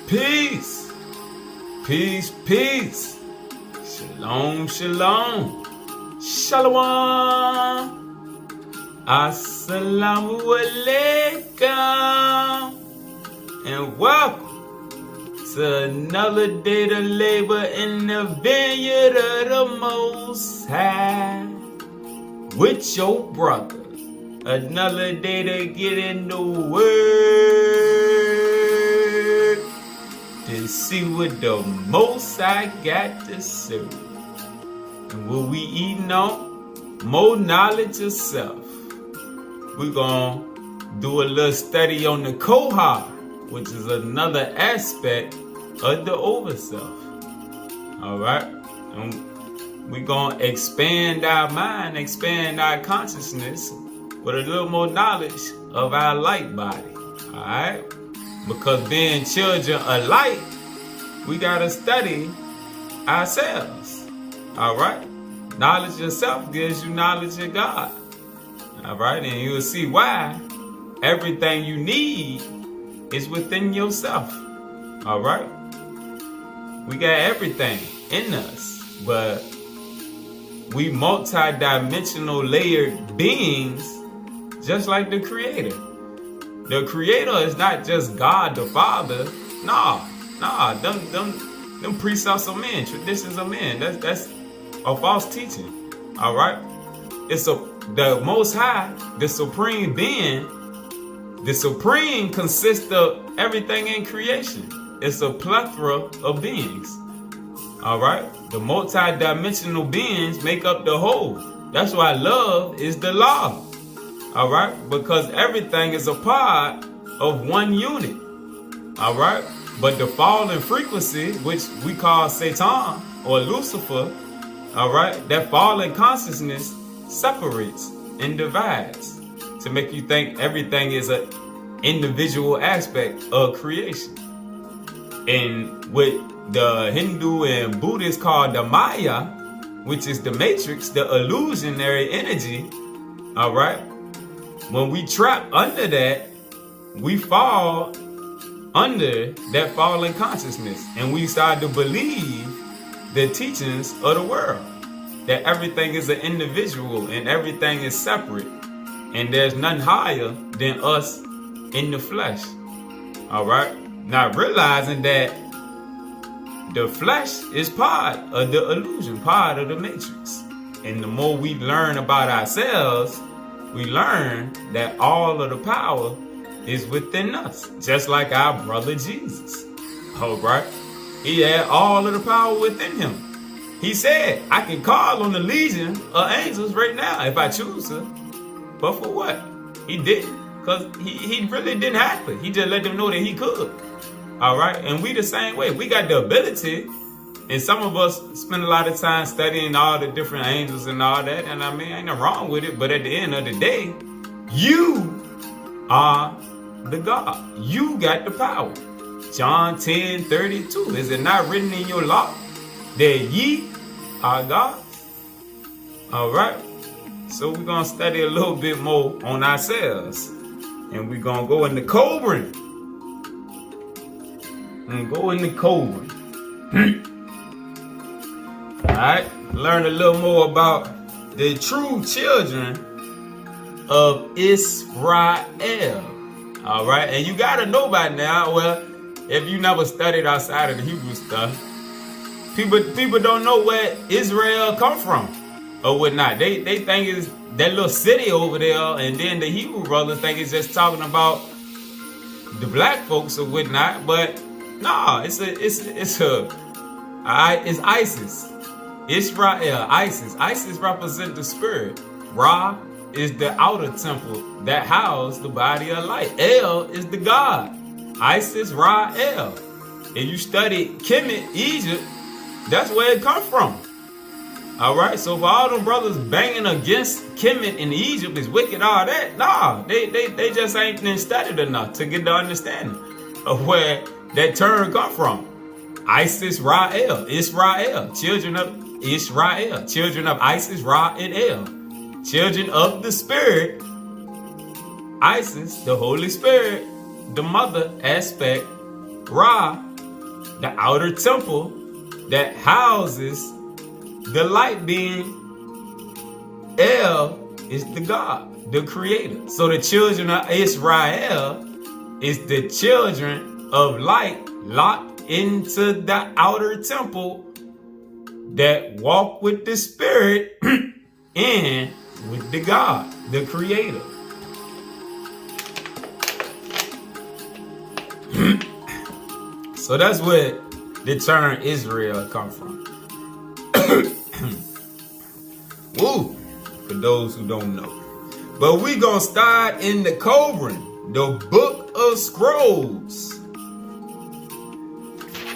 Peace, peace, peace. Shalom, shalom. Shalom. Assalamu alaikum. And welcome to another day to labor in the vineyard of the Most High with your brother. Another day to get in the Word to see what the Most High got to say. And what we eating on? More knowledge of self. We're going to do a little study on the Kohar, which is another aspect of the overself. All right? And we're going to expand our mind, expand our consciousness with a little more knowledge of our light body. All right? Because being children of light, we got to study ourselves. All right? Knowledge of self gives you knowledge of God. All right? And you'll see why everything you need is within yourself. All right? We got everything in us, but we multi-dimensional layered beings just like the Creator. The Creator is not just God the Father. Nah, them precepts of men, traditions of men. That's a false teaching. All right? It's the Most High, the Supreme Being. The Supreme consists of everything in creation. It's a plethora of beings. All right? The multi-dimensional beings make up the whole. That's why love is the law. All right? Because everything is a part of one unit. All right? But the fallen frequency, which we call Satan or Lucifer, all right, that fallen consciousness separates and divides to make you think everything is an individual aspect of creation. And what the Hindu and Buddhists call the Maya, which is the matrix, the illusionary energy, all right, when we trap under that, we fall under that fallen consciousness, and we start to believe the teachings of the world, that everything is an individual and everything is separate, and there's none higher than us in the flesh. All right, not realizing that the flesh is part of the illusion, part of the matrix. And the more we learn about ourselves, we learn that all of the power is within us, just like our brother Jesus. All right? He had all of the power within him. He said, I can call on the legion of angels right now if I choose to. But for what? He didn't, because he really didn't have to. He just let them know that he could. All right? And we the same way. We got the ability, and some of us spend a lot of time studying all the different angels and all that, and I mean, ain't nothing wrong with it, but at the end of the day, you are the God. You got the power. John 10:32. Is it not written in your law that ye are gods? All right. So we're going to study a little bit more on ourselves. And we're going to go into Cobra. And go into Cobra. All right. Learn a little more about the true children of Israel. All right, and you gotta know by now. Well, if you never studied outside of the Hebrew stuff, people don't know where Israel come from or whatnot. They think it's that little city over there, and then the Hebrew brothers think it's just talking about the black folks or whatnot. But nah, it's ISIS. Israel, ISIS. ISIS represents the spirit. Ra is the outer temple that housed the body of light. El is the God. Isis, Ra, El. If you study Kemet, Egypt, that's where it come from. All right, so for all them brothers banging against Kemet in Egypt is wicked, all that, nah, they just ain't been studied enough to get the understanding of where that term come from. Isis, Ra, El, Israel, children of Israel, children of Isis, Ra, and El. Children of the Spirit, Isis, the Holy Spirit, the mother aspect, Ra, the outer temple that houses the light being. El is the God, the creator. So the children of Israel is the children of light locked into the outer temple that walk with the Spirit and with the God, the creator. So that's where the term Israel come from. Woo, for those who don't know. But we gonna start in the Kohar, the Book of Scrolls.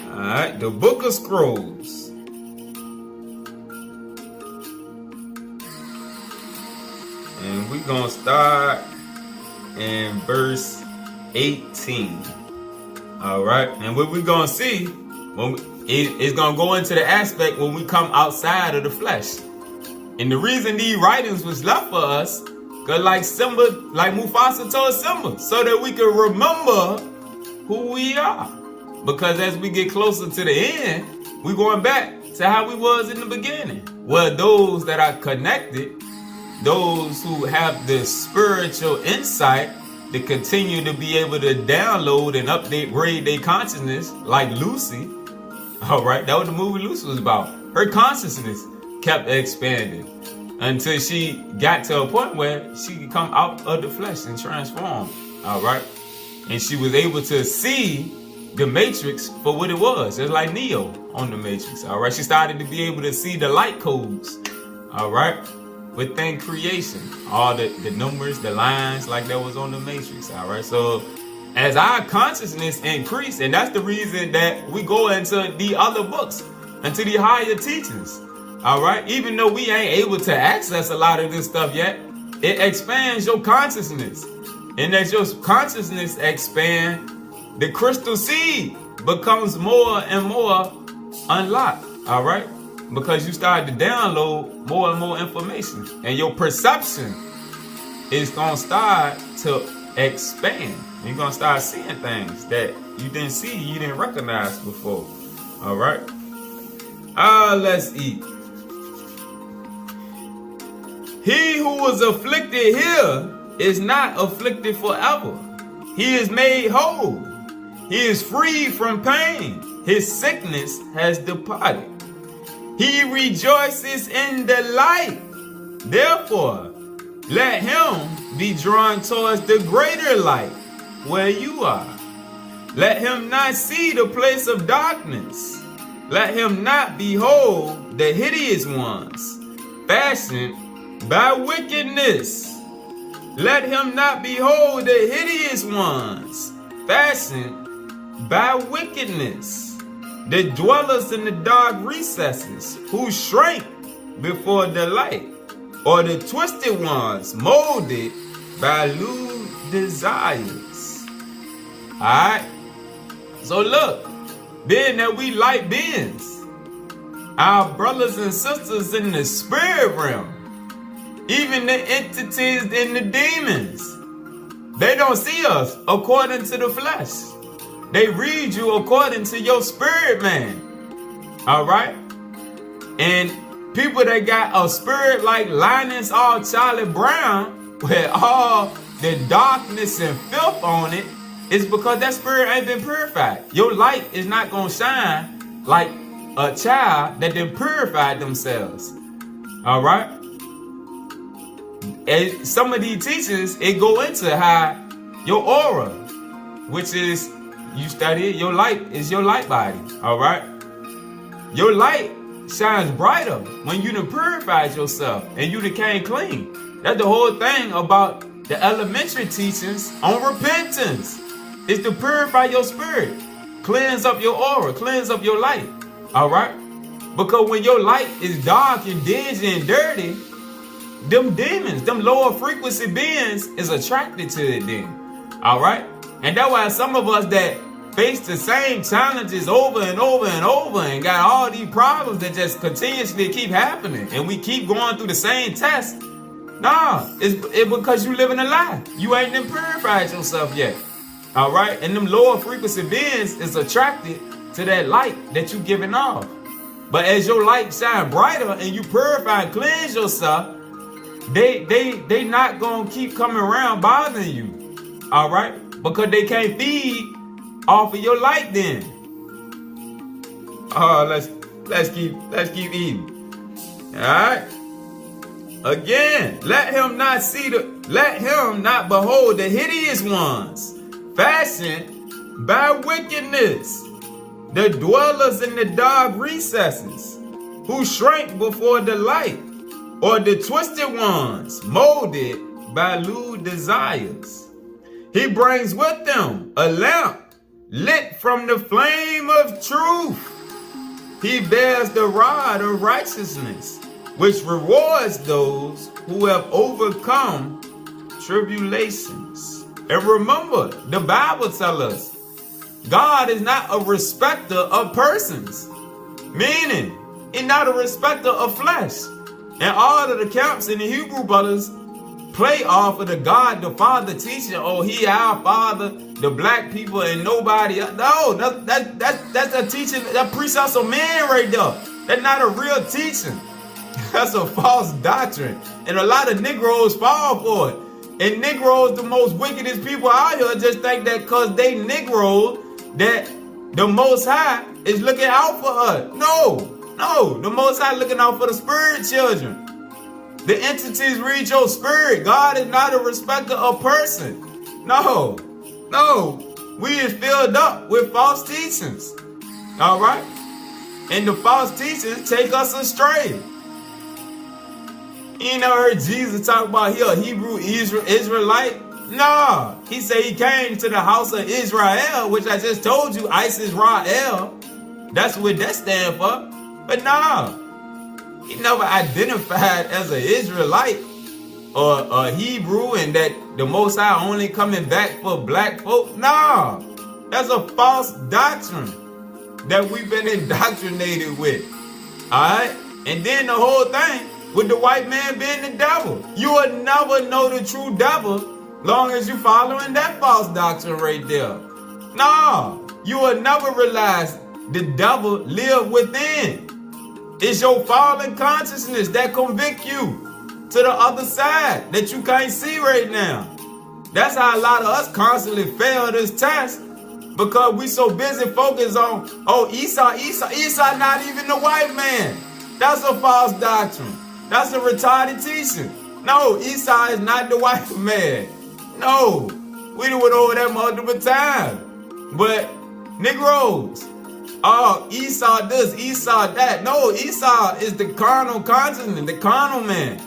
Alright, the Book of Scrolls. And we gonna start in verse 18. Alright, and what we gonna see, it's gonna go into the aspect when we come outside of the flesh. And the reason these writings was left for us, cause like Mufasa told Simba, so that we can remember who we are. Because as we get closer to the end, we going back to how we was in the beginning. Well, those that are connected, those who have the spiritual insight to continue to be able to download and upgrade their consciousness, like Lucy. All right, that was the movie Lucy was about. Her consciousness kept expanding until she got to a point where she could come out of the flesh and transform. All right, and she was able to see the Matrix for what it was. It's like Neo on the Matrix. All right, she started to be able to see the light codes. All right, within creation, all the numbers, the lines, like that was on the Matrix. All right, so as our consciousness increased, and that's the reason that we go into the other books, into the higher teachings. All right, even though we ain't able to access a lot of this stuff yet, it expands your consciousness, and as your consciousness expands, the crystal seed becomes more and more unlocked. All right, because you start to download more and more information, and your perception is gonna start to expand. You're gonna start seeing things that you didn't see, you didn't recognize before. All right, let's eat. He who was afflicted here is not afflicted forever. He is made whole. He is free from pain. His sickness has departed. He rejoices in the light. Therefore, let him be drawn towards the greater light where you are. Let him not see the place of darkness. Let him not behold the hideous ones, fashioned by wickedness. Let him not behold the hideous ones, fashioned by wickedness. The dwellers in the dark recesses, who shrink before the light, or the twisted ones, molded by lewd desires. Alright? So look, being that we light beings, our brothers and sisters in the spirit realm, even the entities and the demons, they don't see us according to the flesh. They read you according to your spirit, man. All right? And people that got a spirit like Linus or Charlie Brown, with all the darkness and filth on it, is because that spirit ain't been purified. Your light is not going to shine like a child that didn't purify themselves. All right? And some of these teachings, it go into how your aura, which is, you study it, your light is your light body. All right? Your light shines brighter when you done purified yourself and you done came clean. That's the whole thing about the elementary teachings on repentance. Is to purify your spirit, cleanse up your aura, cleanse up your light. All right? Because when your light is dark and dingy and dirty, them demons, them lower frequency beings is attracted to it then. All right? And that's why some of us that face the same challenges over and over and over and got all these problems that just continuously keep happening and we keep going through the same test. Nah, it's because you living a lie. You ain't even purified yourself yet. All right? And them lower frequency beings is attracted to that light that you giving off. But as your light shine brighter and you purify and cleanse yourself, they not gonna keep coming around bothering you. All right? Because they can't feed off of your light then. Let's keep eating. All right? Again, let him not behold the hideous ones, fashioned by wickedness, the dwellers in the dark recesses, who shrink before the light, or the twisted ones, molded by lewd desires. He brings with them a lamp lit from the flame of truth. He bears the rod of righteousness, which rewards those who have overcome tribulations. And remember, the Bible tells us, God is not a respecter of persons. Meaning, he's not a respecter of flesh. And all of the camps in the Hebrew brothers play off of the God the Father teaching, oh, he our Father, the black people, and nobody else. No, that's a teaching, that precepts of man right there. That's not a real teaching. That's a false doctrine. And a lot of Negroes fall for it. And Negroes, the most wickedest people out here, just think that because they Negroes, that the Most High is looking out for us. No, the Most High looking out for the spirit children. The entities read your spirit. God is not a respecter of person. No, we is filled up with false teachings. All right? And the false teachings take us astray. You never heard Jesus talk about he a Hebrew Israelite? Nah, he said he came to the house of Israel, which I just told you, Israel. That's what that stand for. But nah, he never identified as an Israelite or a Hebrew, and that the Most High only coming back for black folk. Nah, that's a false doctrine that we've been indoctrinated with. All right? And then the whole thing with the white man being the devil. You will never know the true devil long as you following that false doctrine right there. No, you will never realize the devil live within. It's your fallen consciousness that convict you to the other side that you can't see right now. That's how a lot of us constantly fail this test, because we so busy focused on, oh, Esau not even the white man. That's a false doctrine. That's a retarded teaching. No, Esau is not the white man. No, we done went over that multiple times. But Negroes, oh, Esau this, Esau that. No, Esau is the carnal consciousness, the carnal man.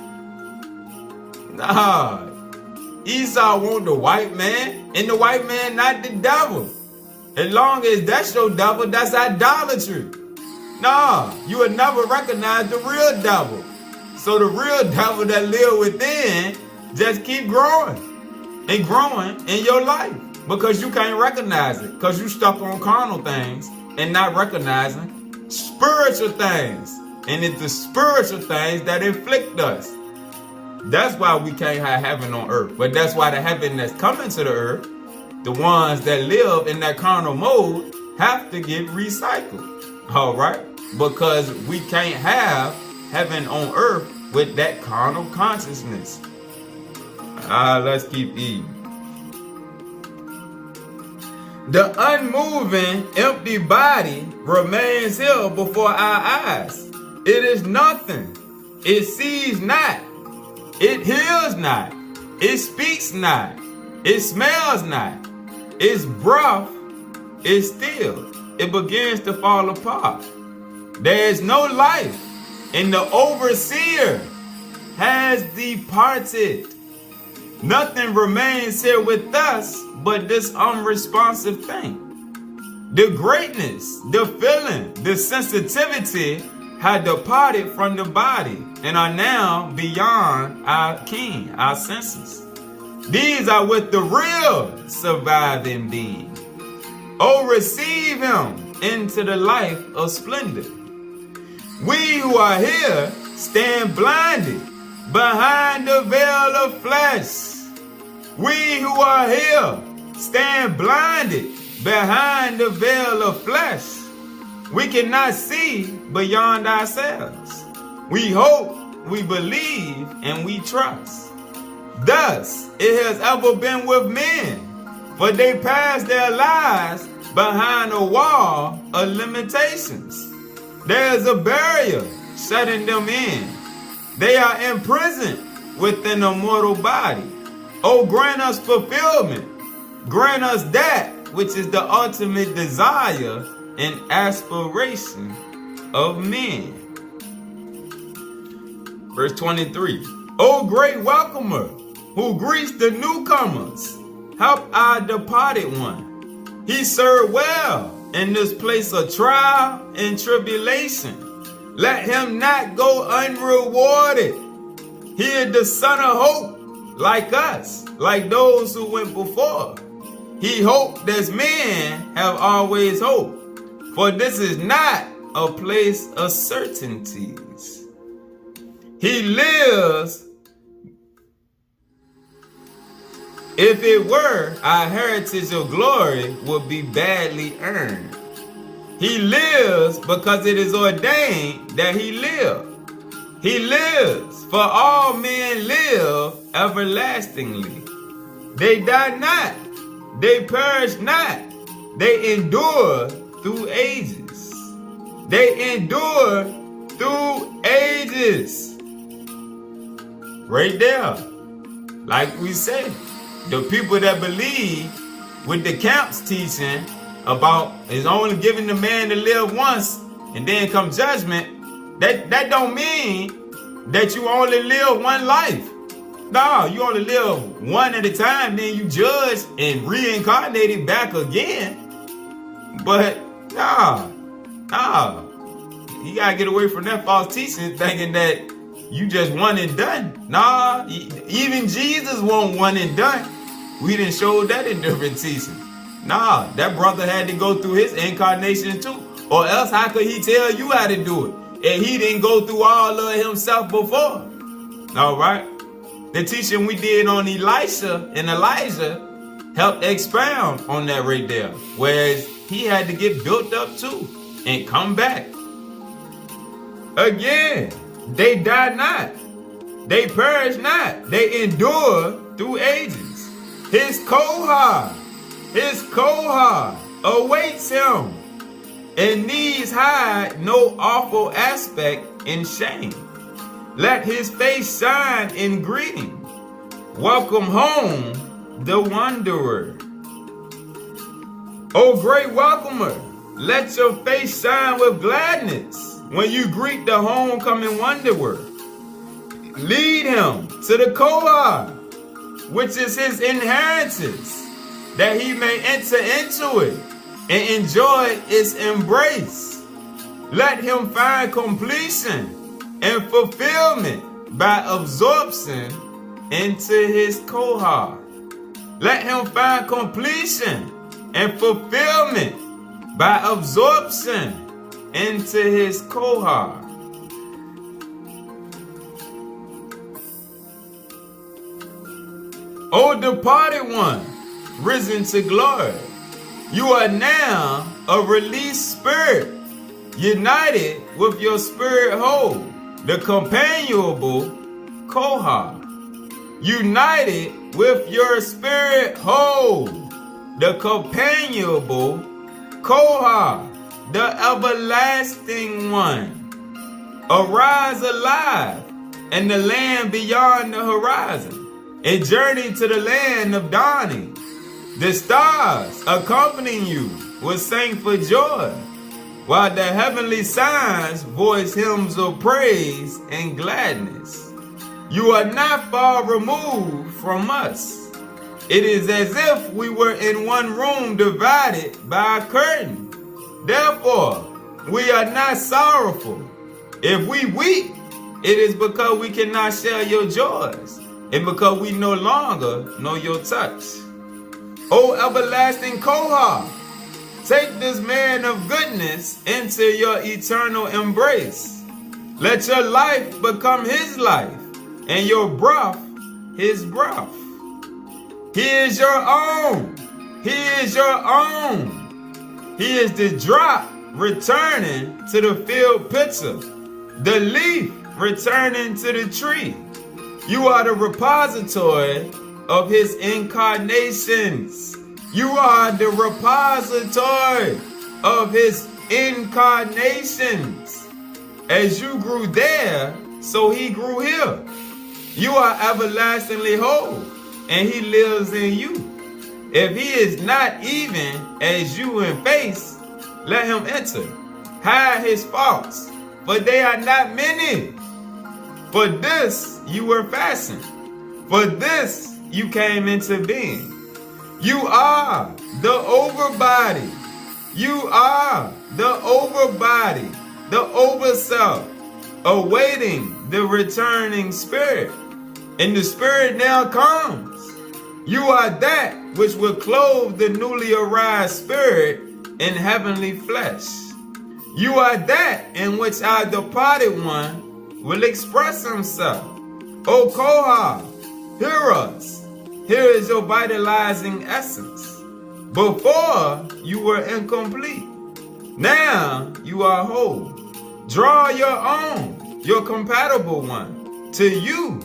Nah, Esau want the white man, and the white man not the devil. As long as that's your devil, that's idolatry. Nah, you will never recognize the real devil. So the real devil that live within just keep growing and growing in your life, because you can't recognize it, because you stuck on carnal things and not recognizing spiritual things. And it's the spiritual things that inflict us. That's why we can't have heaven on earth. But that's why the heaven that's coming to the earth, the ones that live in that carnal mode, have to get recycled. All right? Because we can't have heaven on earth with that carnal consciousness. Let's keep eating. The unmoving, empty body remains here before our eyes. It is nothing. It sees not. It hears not. It speaks not. It smells not. Its breath is still. It begins to fall apart. There is no life, and the overseer has departed. Nothing remains here with us but this unresponsive thing. The greatness, the feeling, the sensitivity had departed from the body and are now beyond our ken, our senses. These are with the real surviving being. Oh, receive him into the life of splendor. We who are here stand blinded behind the veil of flesh. We who are here stand blinded behind the veil of flesh. We cannot see beyond ourselves. We hope, we believe, and we trust. Thus, it has ever been with men, for they pass their lives behind a wall of limitations. There is a barrier shutting them in. They are imprisoned within a mortal body. Oh, grant us fulfillment. Grant us that which is the ultimate desire and aspiration of men. Verse 23. O great welcomer, who greets the newcomers, help our departed one. He served well in this place of trial and tribulation. Let him not go unrewarded. He is the son of hope, like us, like those who went before. He hoped as men have always hoped, for this is not a place of certainties. He lives. If it were, our heritage of glory would be badly earned. He lives because it is ordained that he live. He lives, for all men live everlastingly. They die not, they perish not, they endure through ages. They endure through ages. Right there, like we said. The people that believe with the camp's teaching about it's only given the man to live once and then come judgment, that don't mean that you only live one life. No, you only live one at a time, then you judge and reincarnated back again. But no, you gotta get away from that false teaching, thinking that you just one and done. Nah, even Jesus wasn't one and done. We didn't show that in different teachings. Nah, that brother had to go through his incarnation too. Or else how could he tell you how to do it? And he didn't go through all of himself before. All right. The teaching we did on Elisha and Elijah helped expound on that right there. Whereas he had to get built up too and come back. Again, they die not. They perish not. They endure through ages. His Kohar awaits him, and needs hide no awful aspect in shame. Let his face shine in greeting. Welcome home the wanderer. O great welcomer, let your face shine with gladness when you greet the homecoming wanderer. Lead him to the Kohar, which is his inheritance, that he may enter into it and enjoy its embrace. Let him find completion and fulfillment by absorption into his Kohar. Let him find completion and fulfillment by absorption into his Kohar. O departed one, risen to glory, you are now a released spirit, united with your spirit whole, the companionable Kohar. United with your spirit whole, the companionable Kohar, the everlasting one. Arise alive in the land beyond the horizon, and journey to the land of dawning. The stars accompanying you will sing for joy, while the heavenly signs voice hymns of praise and gladness. You are not far removed from us. It is as if we were in one room divided by a curtain. Therefore, we are not sorrowful. If we weep, it is because we cannot share your joys, and because we no longer know your touch. O everlasting Kohar, take this man of goodness into your eternal embrace. Let your life become his life, and your breath his breath. He is your own. He is your own. He is the drop returning to the field pitcher, the leaf returning to the tree. You are the repository of his incarnations. You are the repository of his incarnations. As you grew there, so he grew here. You are everlastingly whole, and he lives in you. If he is not even as you in face, let him enter. Hide his faults, for they are not many. For this you were fastened. For this you came into being. You are the overbody. You are the overbody, the overself, awaiting the returning spirit. And the spirit now comes. You are that which will clothe the newly arised spirit in heavenly flesh. You are that in which our departed one will express himself. O Kohar, hear us. Here is your vitalizing essence. Before you were incomplete. Now you are whole. Draw your own, your compatible one, to you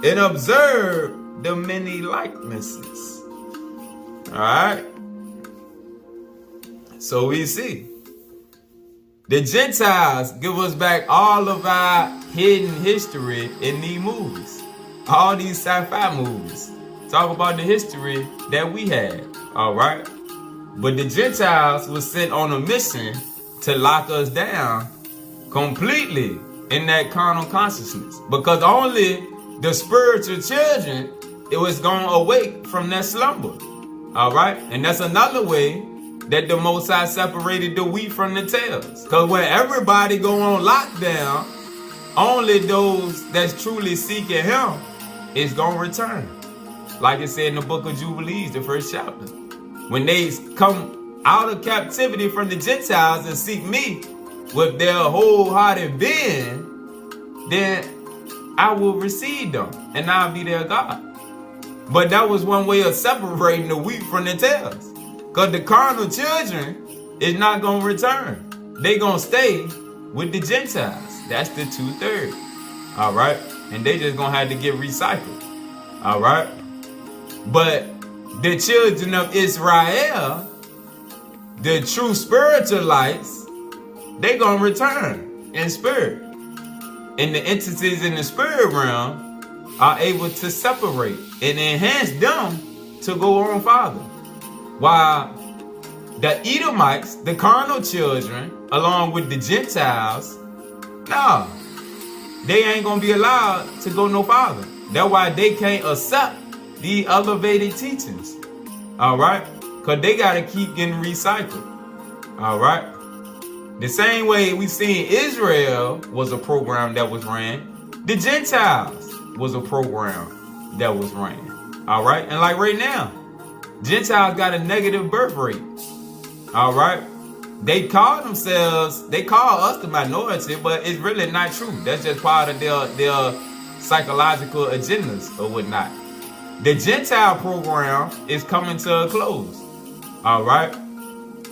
and observe the many likenesses. Alright? So we see. The Gentiles give us back all of our hidden history in these movies. All these sci-fi movies. Talk about the history that we had. Alright? But the Gentiles was sent on a mission to lock us down completely in that carnal consciousness. Because only the spiritual children, it was going to awake from that slumber. Alright? And that's another way that the Most High separated the wheat from the tares. Because when everybody go on lockdown, only those that's truly seeking him is going to return. Like it said in the book of Jubilees, the first chapter. When they come out of captivity from the Gentiles and seek me with their wholehearted being, then I will receive them and I'll be their God. But that was one way of separating the wheat from the tares. Because the carnal children is not going to return. They going to stay with the Gentiles. That's the 2/3. All right? And they just going to have to get recycled. All right? But the children of Israel, the true spiritualites, they going to return in spirit. And the entities in the spirit realm are able to separate and enhance them to go on farther. While the Edomites, the carnal children, along with the Gentiles, no, they ain't going to be allowed to go no farther. That's why they can't accept the elevated teachings. All right? Because they got to keep getting recycled. All right? The same way we seen Israel was a program that was ran, the Gentiles was a program that was ran. All right? And like right now, Gentiles got a negative birth rate. All right? They call themselves, they call us the minority, but it's really not true. That's just part of their psychological agendas or whatnot. The Gentile program is coming to a close. All right?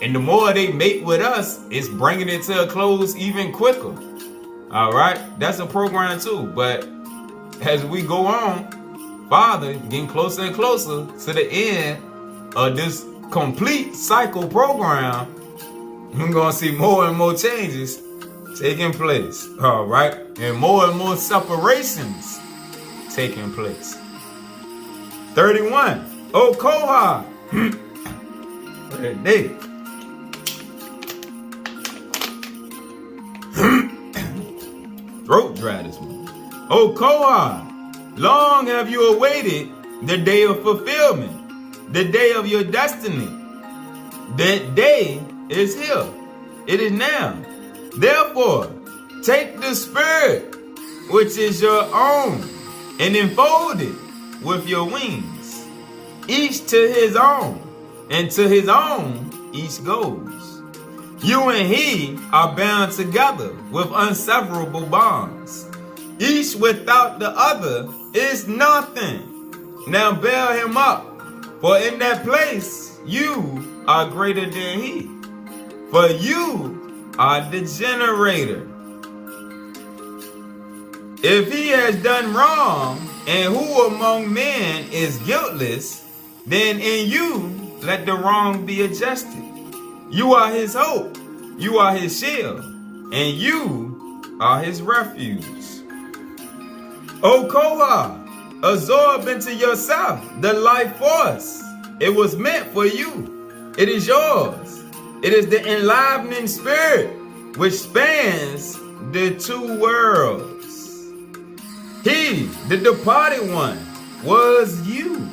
And the more they mate with us, it's bringing it to a close even quicker. All right? That's a program too. But as we go on, Father, getting closer and closer to the end of this complete cycle program, we're going to see more and more changes taking place. All right? And more separations taking place. 31. Oh, Kohar. Hey. Throat dry this morning. Oh, Kohar, long have you awaited the day of fulfillment, the day of your destiny. That day is here. It is now. Therefore, take the spirit, which is your own, and enfold it with your wings. Each to his own, and to his own each goes. You and he are bound together with unseverable bonds. Each without the other is nothing. Now bear him up, for in that place you are greater than he. For you are the generator. If he has done wrong, and who among men is guiltless, then in you let the wrong be adjusted. You are his hope, you are his shield, and you are his refuge. O Kohar, absorb into yourself the life force. It was meant for you. It is yours. It is the enlivening spirit which spans the two worlds. He, the departed one, was you,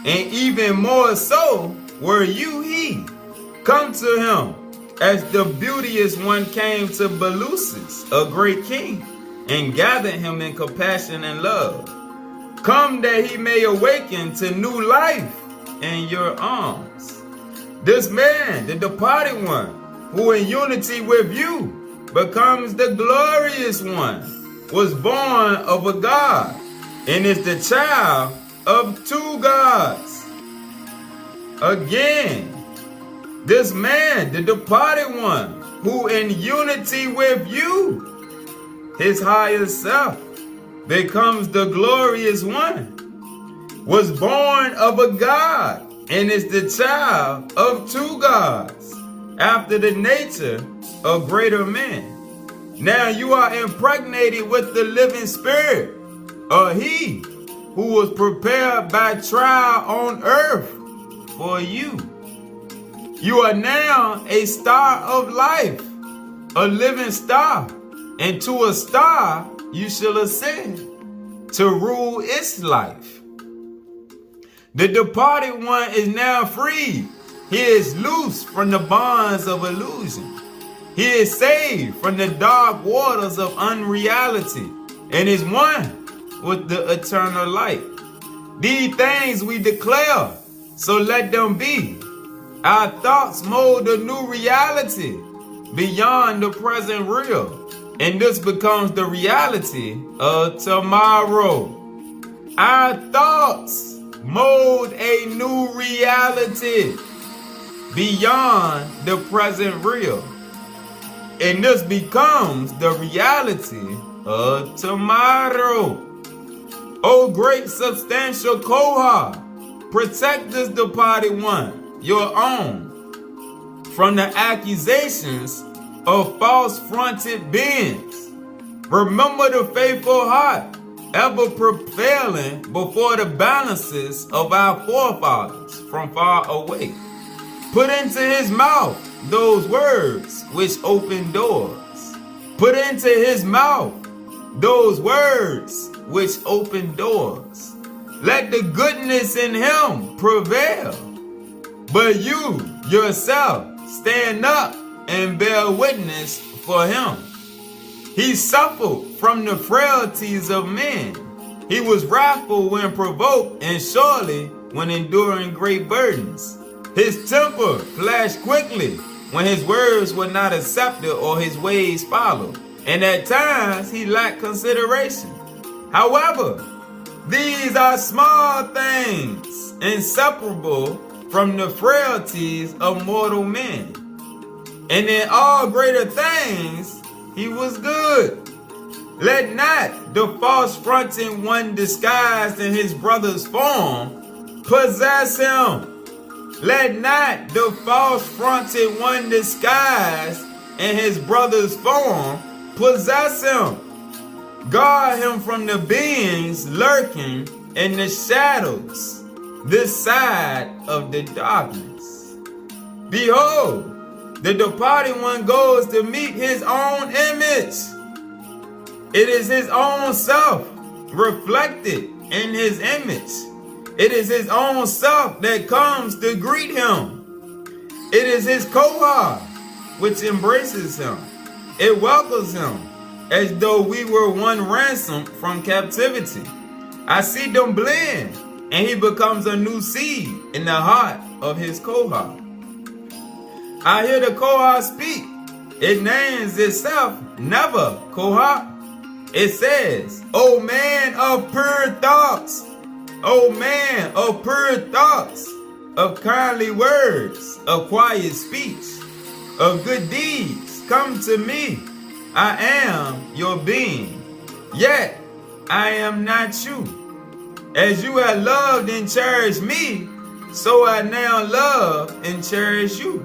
and even more so were you he. Come to him as the beauteous one came to Belus, a great king, and gathered him in compassion and love. Come that he may awaken to new life in your arms. This man, the departed one, who in unity with you becomes the glorious one, was born of a God, and is the child of two gods. Again, this man, the departed one, who in unity with you, his higher self, becomes the glorious one, was born of a God, and is the child of two gods, after the nature of greater men. Now you are impregnated with the living spirit of he who was prepared by trial on earth for you. You are now a star of life, a living star, and to a star you shall ascend to rule its life. The departed one is now free. He is loose from the bonds of illusion. He is saved from the dark waters of unreality and is one with the eternal light. These things we declare, so let them be. Our thoughts mold a new reality beyond the present real, and this becomes the reality of tomorrow. Our thoughts mold a new reality beyond the present real, and this becomes the reality of tomorrow. O great substantial Kohar, protect this departed one, your own, from the accusations of false-fronted beings. Remember the faithful heart, ever prevailing before the balances of our forefathers from far away. Put into his mouth those words which open doors. Put into his mouth those words which open doors. Let the goodness in him prevail. But you yourself stand up and bear witness for him. He suffered from the frailties of men. He was wrathful when provoked, and surely when enduring great burdens. His temper flashed quickly when his words were not accepted or his ways followed, and at times he lacked consideration. However, these are small things, inseparable from the frailties of mortal men. And in all greater things, he was good. Let not the false-fronting one disguised in his brother's form possess him. Let not the false-fronted one disguised in his brother's form possess him. Guard him from the beings lurking in the shadows, this side of the darkness. Behold, the departed one goes to meet his own image. It is his own self reflected in his image. It is his own self that comes to greet him. It is his Kohar which embraces him. It welcomes him as though we were one ransomed from captivity. I see them blend, and he becomes a new seed in the heart of his Kohar. I hear the Kohar speak. It names itself never Kohar. It says, O man of pure thoughts, O man of pure thoughts, of kindly words, of quiet speech, of good deeds, come to me. I am your being, yet I am not you. As you have loved and cherished me, so I now love and cherish you.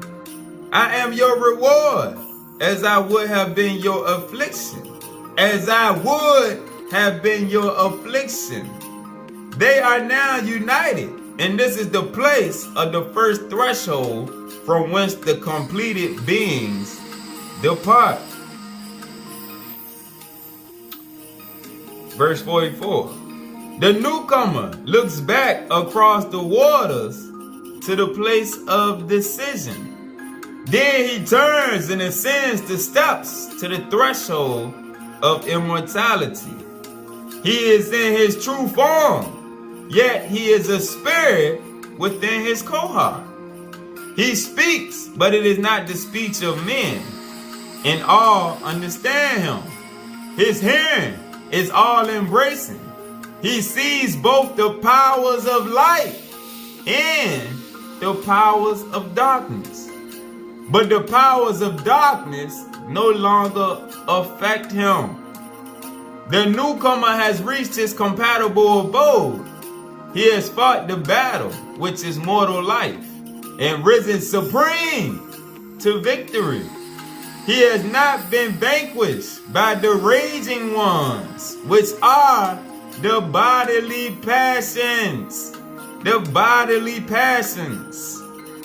I am your reward, as I would have been your affliction. As I would have been your affliction. They are now united, and this is the place of the first threshold from whence the completed beings depart. Verse 44. The newcomer looks back across the waters to the place of decision. Then he turns and ascends the steps to the threshold of immortality. He is in his true form, yet he is a spirit within his Kohar. He speaks, but it is not the speech of men, and all understand him. His hearing is all embracing. He sees both the powers of light and the powers of darkness. But the powers of darkness no longer affect him. The newcomer has reached his compatible abode. He has fought the battle, which is mortal life, and risen supreme to victory. He has not been vanquished by the raging ones, which are the bodily passions. The bodily passions.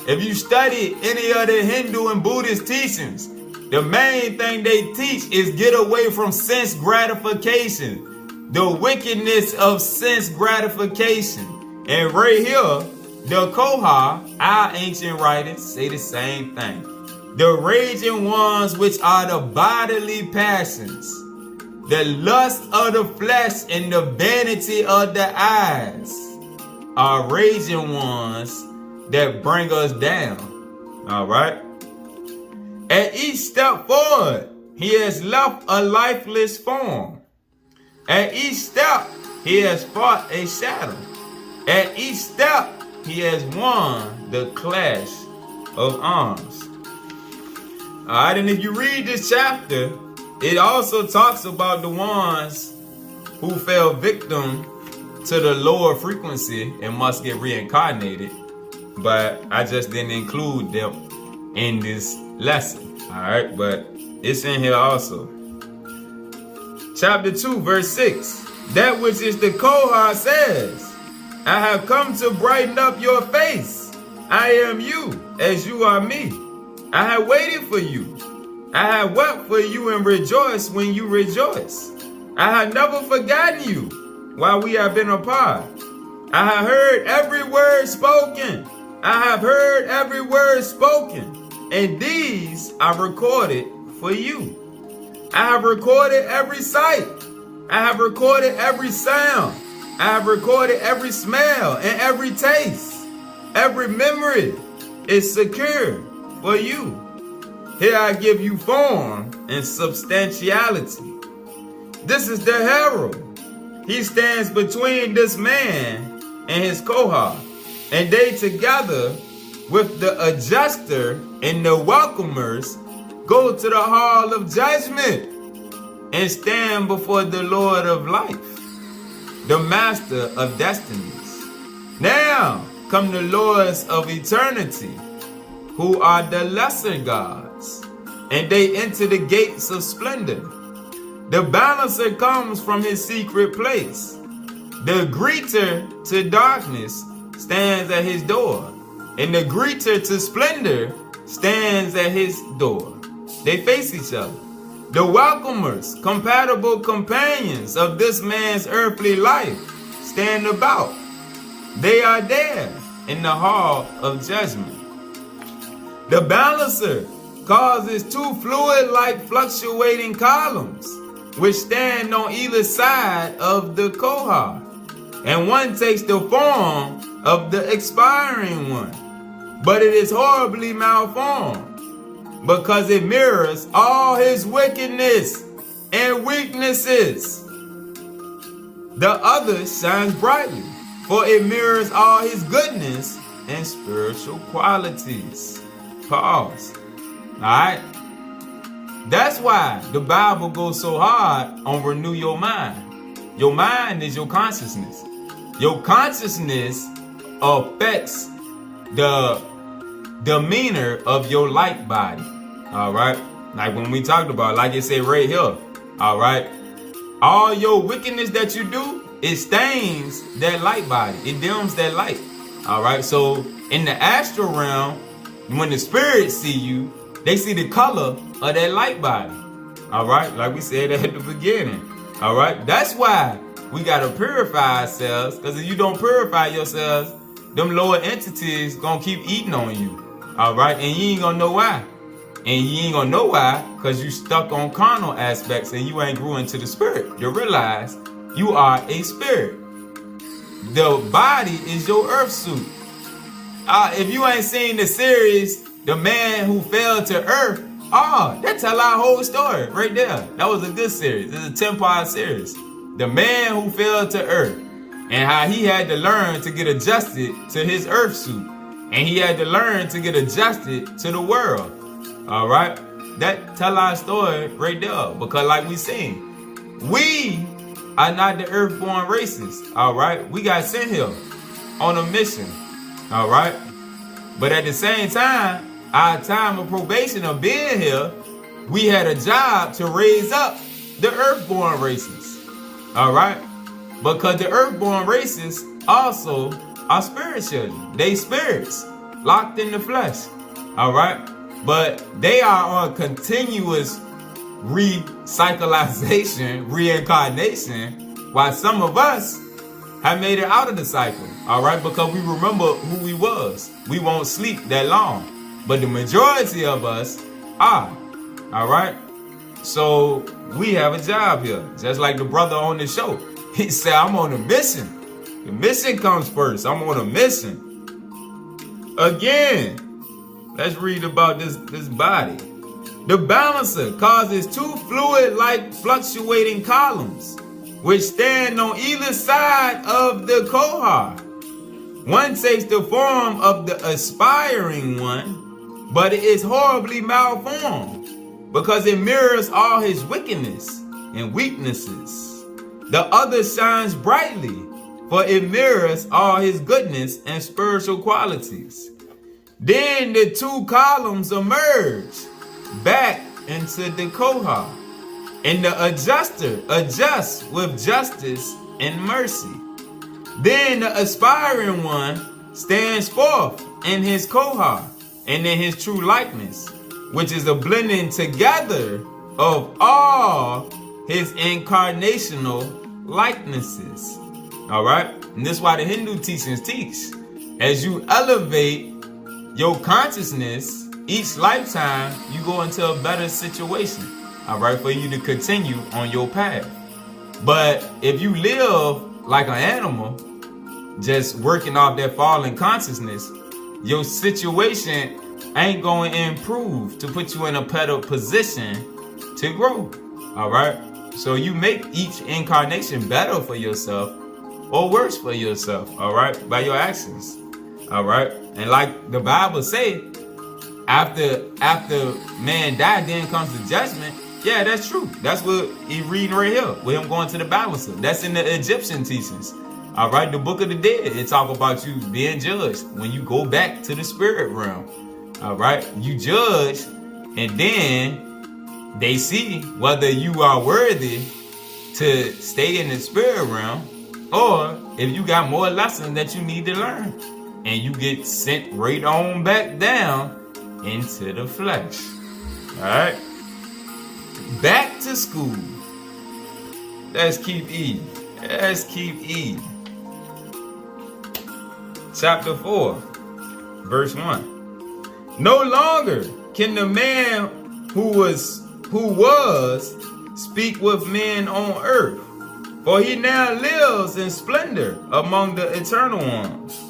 If you study any of the Hindu and Buddhist teachings, the main thing they teach is get away from sense gratification. The wickedness of sense gratification. And right here, the Kohar, our ancient writers, say the same thing. The raging ones, which are the bodily passions. The lust of the flesh and the vanity of the eyes are raging ones that bring us down. All right. At each step forward, he has left a lifeless form. At each step, he has fought a shadow. At each step, he has won the clash of arms. All right, and if you read this chapter, it also talks about the ones who fell victim to the lower frequency and must get reincarnated. But I just didn't include them in this lesson. All right, but it's in here also. Chapter 2, verse 6. That which is the Kohar says, I have come to brighten up your face. I am you, as you are me. I have waited for you. I have wept for you and rejoiced when you rejoice. I have never forgotten you while we have been apart. I have heard every word spoken. I have heard every word spoken, and these I recorded for you. I have recorded every sight. I have recorded every sound. I have recorded every smell and every taste. Every memory is secure for you. Here I give you form and substantiality. This is the herald. He stands between this man and his Kohar, and they together with the adjuster and the welcomers go to the hall of judgment and stand before the Lord of life, the master of destinies. Now come the lords of eternity, who are the lesser gods, and they enter the gates of splendor. The balancer comes from his secret place. The greeter to darkness stands at his door, and the greeter to splendor stands at his door. They face each other. The welcomers, compatible companions of this man's earthly life, stand about. They are there in the hall of judgment. The balancer causes two fluid-like fluctuating columns which stand on either side of the Kohar, and one takes the form of the expiring one, but it is horribly malformed because it mirrors all his wickedness and weaknesses. The other shines brightly, for it mirrors all his goodness and spiritual qualities. Pause. Alright? That's why the Bible goes so hard on renew your mind. Your mind is your consciousness. Your consciousness affects the demeanor of your light body. All right. Like when we talked about, like it said right here. All right. All your wickedness that you do, it stains that light body. It dims that light. All right. So in the astral realm, when the spirits see you, they see the color of that light body. All right. Like we said at the beginning. All right. That's why we got to purify ourselves. Because if you don't purify yourselves, them lower entities going to keep eating on you. All right. And you ain't going to know why. And you ain't going to know why. Because you stuck on carnal aspects and you ain't grew into the spirit. You realize you are a spirit. The body is your earth suit. If you ain't seen the series, The Man Who Fell to Earth, that tell our whole story right there. That was a good series. It's a 10-part series. The Man Who Fell to Earth. And how he had to learn to get adjusted to his earth suit. And he had to learn to get adjusted to the world. All right? That tell our story right there. Because like we seen, we are not the earthborn races. All right? We got sent here on a mission. All right? But at the same time, our time of probation of being here, we had a job to raise up the earthborn races. All right? Because the earthborn races also are spirit children. They spirits locked in the flesh. All right? But they are on continuous recyclization, reincarnation, while some of us have made it out of the cycle. All right? Because we remember who we was. We won't sleep that long. But the majority of us are. All right? So we have a job here. Just like the brother on the show. He said, I'm on a mission. The mission comes first. I'm on a mission. Again, let's read about this body. The balancer causes two fluid-like fluctuating columns, which stand on either side of the Kohar. One takes the form of the aspiring one, but it is horribly malformed, because it mirrors all his wickedness and weaknesses. The other shines brightly, for it mirrors all his goodness and spiritual qualities. Then the two columns emerge back into the Kohar, and the adjuster adjusts with justice and mercy. Then the aspiring one stands forth in his Kohar and in his true likeness, which is a blending together of all his incarnational likenesses. All right? And this is why the Hindu teachings teach. As you elevate your consciousness, each lifetime, you go into a better situation. All right? For you to continue on your path. But if you live like an animal, just working off that fallen consciousness, your situation ain't going to improve to put you in a better position to grow. All right? So you make each incarnation better for yourself or worse for yourself, all right, by your actions, all right? And like the Bible say, after man died, then comes the judgment. Yeah, that's true. That's what he reading right here, with him going to the Bible. So that's in the Egyptian teachings, all right? The Book of the Dead, it talk about you being judged when you go back to the spirit realm, all right? You judge, and then they see whether you are worthy to stay in the spirit realm or if you got more lessons that you need to learn. And you get sent right on back down into the flesh. Alright? Back to school. Let's keep eating. Let's keep eating. Chapter 4, verse 1. No longer can the man who was speak with men on earth, for he now lives in splendor among the eternal ones.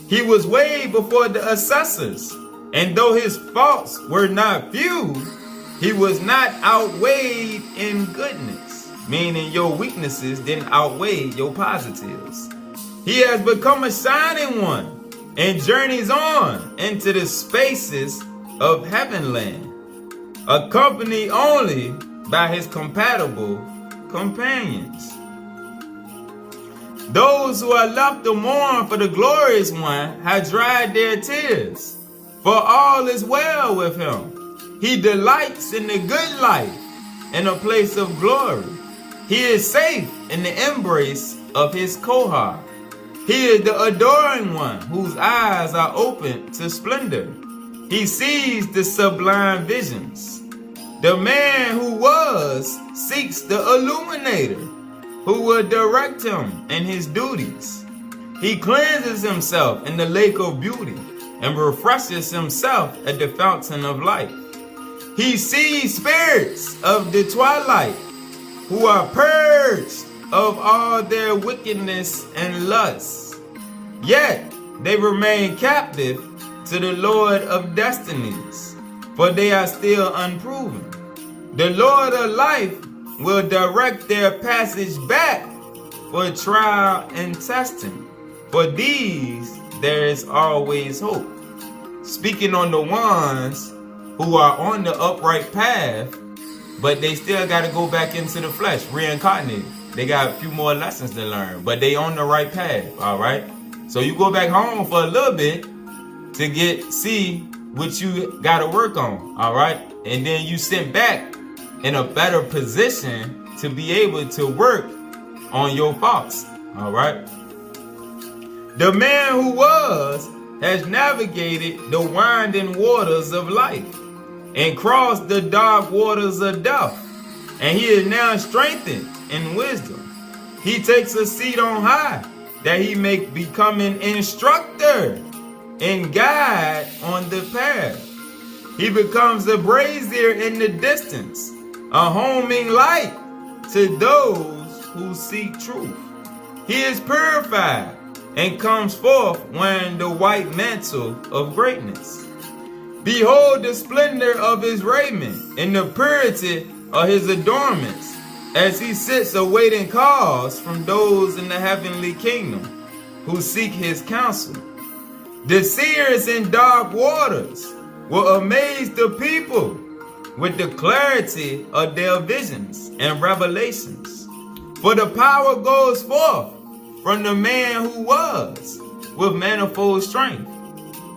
He was weighed before the assessors, and though his faults were not few, he was not outweighed in goodness, meaning your weaknesses didn't outweigh your positives. He has become a shining one and journeys on into the spaces of heavenland. accompanied only by his compatible companions. Those who are left to mourn for the glorious one have dried their tears, for all is well with him. He delights in the good life, in a place of glory. He is safe in the embrace of his Kohar. He is the adoring one whose eyes are open to splendor. He sees the sublime visions. The man who was seeks the illuminator, who will direct him in his duties. He cleanses himself in the lake of beauty and refreshes himself at the fountain of life. He sees spirits of the twilight who are purged of all their wickedness and lusts. Yet they remain captive to the Lord of destinies, for they are still unproven. The Lord of life will direct their passage back for trial and testing. For these there is always hope. Speaking on the ones who are on the upright path, but they still got to go back into the flesh, reincarnated. They got a few more lessons to learn, but they on the right path, all right? So you go back home for a little bit to see what you got to work on, all right? And then you sent back in a better position to be able to work on your faults, all right? The man who was has navigated the winding waters of life and crossed the dark waters of death, and he is now strengthened in wisdom. He takes a seat on high that he may become an instructor and guide on the path. He becomes a brazier in the distance, a homing light to those who seek truth. He is purified and comes forth wearing the white mantle of greatness. Behold the splendor of his raiment and the purity of his adornments, as he sits awaiting calls from those in the heavenly kingdom who seek his counsel. The seers in dark waters will amaze the people with the clarity of their visions and revelations. For the power goes forth from the man who was, with manifold strength.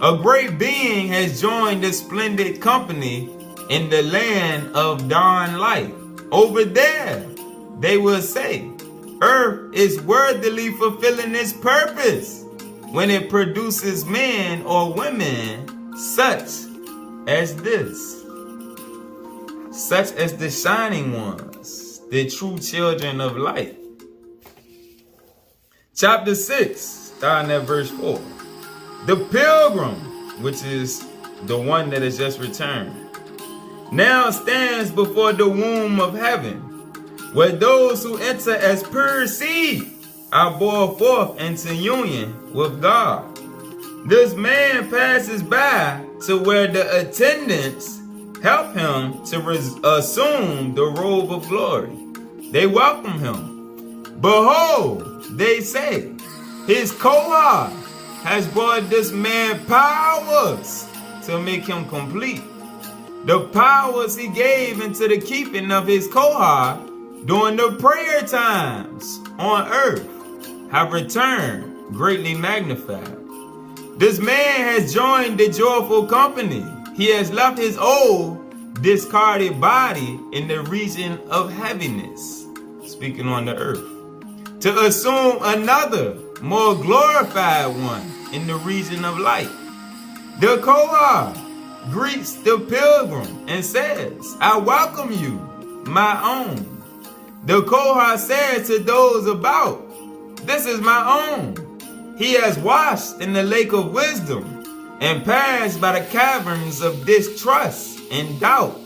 A great being has joined the splendid company in the land of dawn light. Over there, they will say, earth is worthily fulfilling its purpose when it produces men or women such as this, such as the shining ones, the true children of light. Chapter 6, starting at verse 4. The pilgrim, which is the one that has just returned, now stands before the womb of heaven, where those who enter as pure seed are born forth into union with God. This man passes by to where the attendants help him to assume the robe of glory. They welcome him. Behold, they say, his Kohar has brought this man powers to make him complete. The powers he gave into the keeping of his Kohar during the prayer times on earth have returned greatly magnified. This man has joined the joyful company. He has left his old discarded body in the region of heaviness, speaking on the earth, to assume another more glorified one in the region of light. The Kohar greets the pilgrim and says, I welcome you, my own. The Kohar says to those about, this is my own. He has washed in the lake of wisdom and passed by the caverns of distrust and doubt.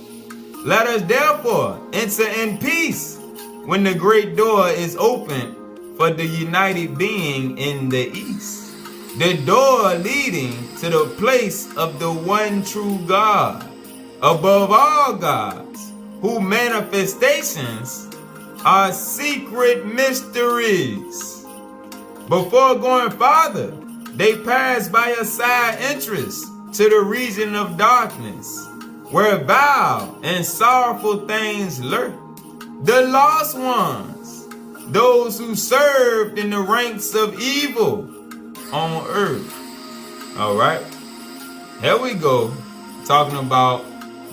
Let us therefore enter in peace when the great door is opened for the united being in the east, the door leading to the place of the one true God, above all gods, whose manifestations are secret mysteries. Before going farther, they pass by a side entrance to the region of darkness, where vile and sorrowful things lurk. The lost ones, those who served in the ranks of evil on earth. All right, here we go, talking about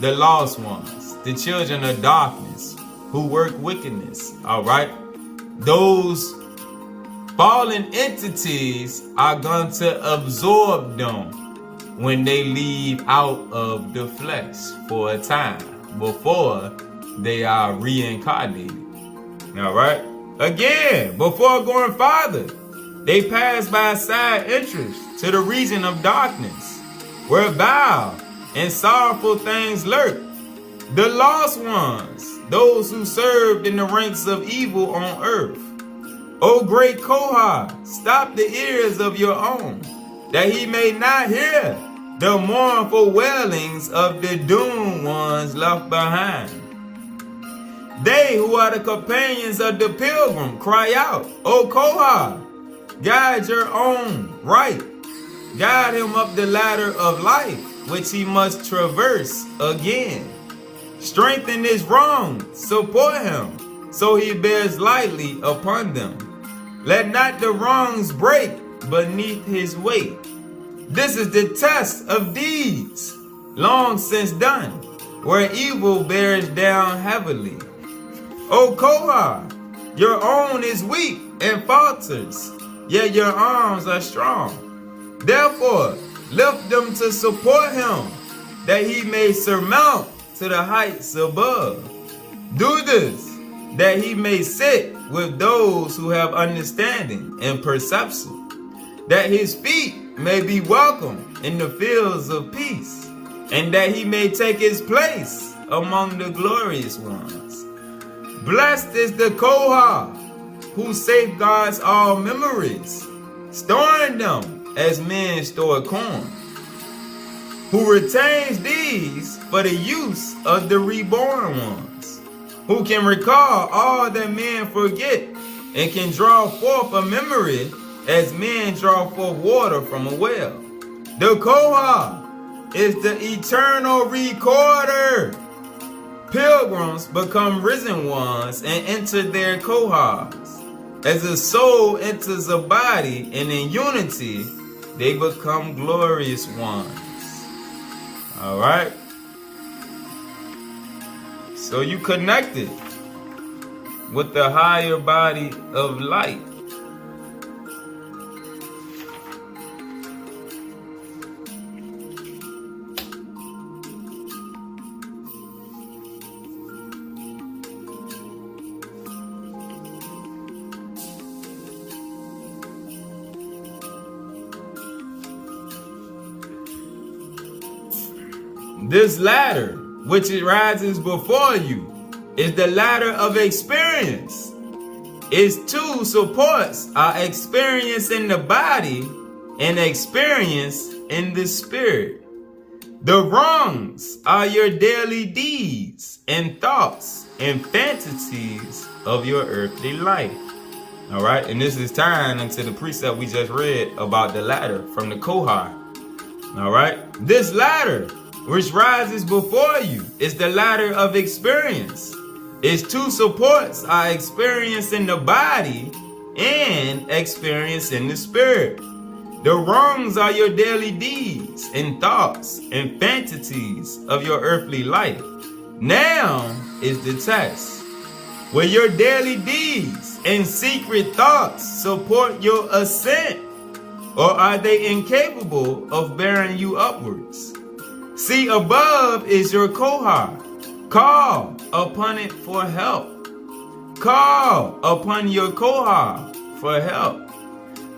the lost ones, the children of darkness who work wickedness. All right, those fallen entities are going to absorb them when they leave out of the flesh for a time before they are reincarnated. All right, again, before going farther, they pass by side entrance to the region of darkness, where vile and sorrowful things lurk. The lost ones, those who served in the ranks of evil on earth. O great Kohar, stop the ears of your own, that he may not hear the mournful wailings of the doomed ones left behind. They who are the companions of the pilgrim cry out, O Kohar, guide your own right. Guide him up the ladder of life, which he must traverse again. Strengthen his wrong, support him, so he bears lightly upon them. Let not the wrongs break beneath his weight. This is the test of deeds, long since done, where evil bears down heavily. O Kohar, your own is weak and falters, yet your arms are strong. Therefore, lift them to support him, that he may surmount to the heights above. Do this, that he may sit with those who have understanding and perception, that his feet may be welcome in the fields of peace, and that he may take his place among the glorious ones. Blessed is the Kohar, who safeguards all memories, storing them as men store corn, who retains these for the use of the reborn ones, who can recall all that men forget and can draw forth a memory as men draw forth water from a well. The Kohar is the eternal recorder. Pilgrims become risen ones and enter their Kohars. As a soul enters a body, and in unity they become glorious ones. All right. So you connected with the higher body of light. This ladder, which it rises before you, is the ladder of experience. Its two supports are experience in the body and experience in the spirit. The rungs are your daily deeds and thoughts and fantasies of your earthly life. All right, and this is tying into the precept we just read about the ladder from the Kohar. All right, this ladder which rises before you is the ladder of experience. Its two supports are experience in the body and experience in the spirit. The rungs are your daily deeds and thoughts and fantasies of your earthly life. Now is the test. Will your daily deeds and secret thoughts support your ascent, or are they incapable of bearing you upwards? See, above is your Kohar. Call upon it for help. Call upon your Kohar for help.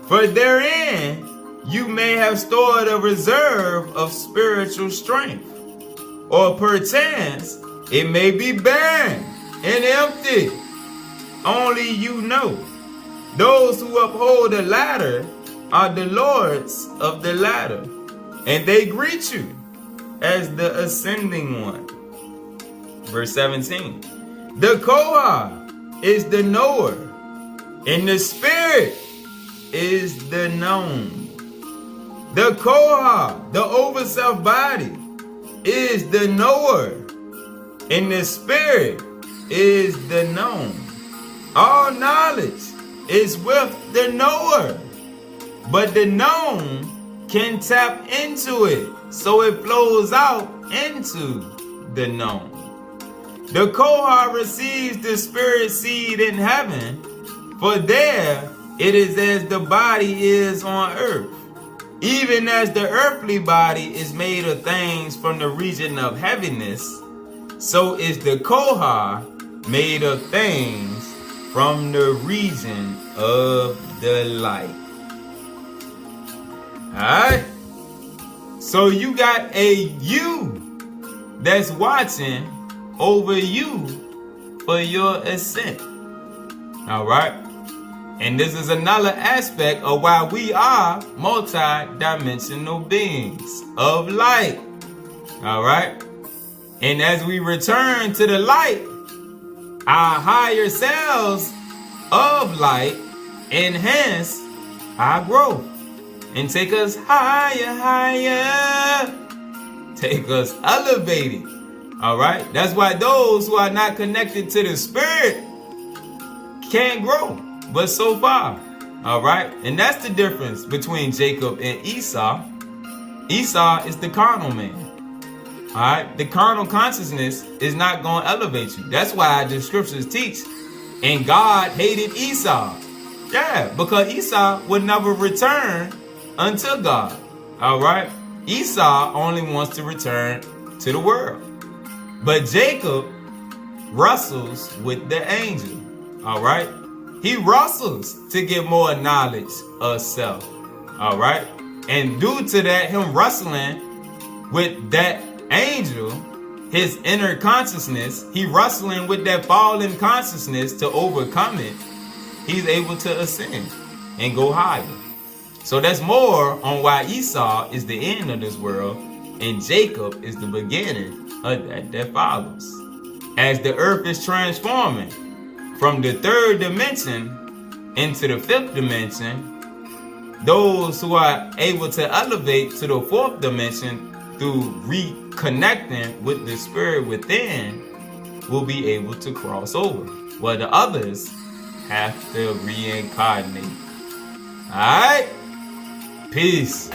For therein you may have stored a reserve of spiritual strength. Or perchance it may be barren and empty. Only you know. Those who uphold the ladder are the lords of the ladder, and they greet you as the ascending one. Verse 17. The Kohar is the knower, and the spirit is the known. The Kohar, the overself body, is the knower, and the spirit is the known. All knowledge is with the knower, but the known can tap into it, so it flows out into the known. The Kohar receives the spirit seed in heaven, for there it is as the body is on earth. Even as the earthly body is made of things from the region of heaviness, so is the Kohar made of things from the region of the light. Alright? So you got a you that's watching over you for your ascent. Alright? And this is another aspect of why we are multi-dimensional beings of light. Alright? And as we return to the light, our higher selves of light enhance our growth and take us higher, higher. Take us elevated. Alright? That's why those who are not connected to the spirit can't grow. But so far, all right? And that's the difference between Jacob and Esau. Esau is the carnal man, all right? The carnal consciousness is not going to elevate you. That's why the scriptures teach, and God hated Esau. Yeah, because Esau would never return unto God, all right? Esau only wants to return to the world. But Jacob wrestles with the angel, all right? He wrestles to get more knowledge of self. All right. And due to that, him wrestling with that angel, his inner consciousness, he wrestling with that fallen consciousness to overcome it, he's able to ascend and go higher. So that's more on why Esau is the end of this world and Jacob is the beginning of that follows. As the earth is transforming from the third dimension into the fifth dimension, those who are able to elevate to the fourth dimension through reconnecting with the spirit within will be able to cross over, while the others have to reincarnate. All right? Peace.